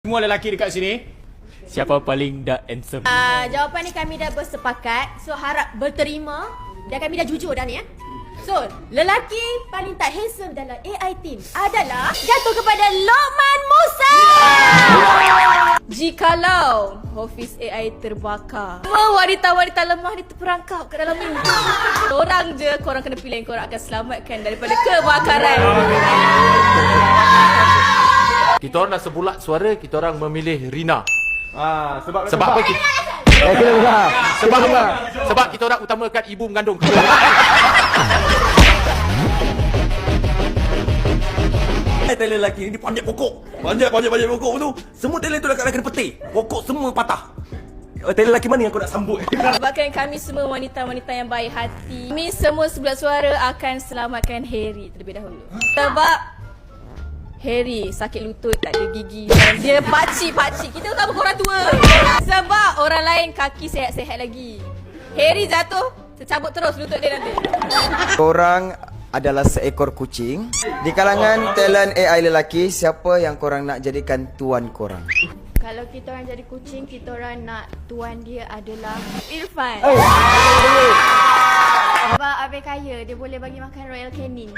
Semua lelaki dekat sini, siapa paling handsome? Jawapan ni kami dah bersepakat. So harap berterima. Dan kami dah jujur dah ni ya. So, lelaki paling tak handsome dalam AI team adalah jatuh kepada Lokman Musa. Jikalau Hafiz AI terbakar, semua wanita-wanita lemah ni terperangkap ke dalam ni. Korang je, korang kena pilih yang korang akan selamatkan daripada kebakaran. Kita orang dah sebulat suara, kita orang memilih Rina. Sebab Sebab apa kita? Sebab kita orang utamakan ibu mengandung. Talent lelaki ni dia panjat pokok. Panjat pokok tu. Semua talent tu dah kena petik. Pokok semua patah. Talent lelaki mana yang kau nak sambut? Sebabkan kami semua wanita-wanita yang baik hati, kami semua sebulat suara akan selamatkan Harry terlebih dahulu. Sebab Harry sakit lutut, tak ada gigi. Dia pakcik-pakcik. Kita tak orang tua. Sebab orang lain kaki sehat-sehat lagi. Harry jatuh, tercabut terus lutut dia nanti. Korang adalah seekor kucing. Di kalangan talent AI lelaki, siapa yang korang nak jadikan tuan korang? Kalau kita orang jadi kucing, kita orang nak tuan dia adalah Irfan. Sebab Abang kaya, dia boleh bagi makan Royal Canin.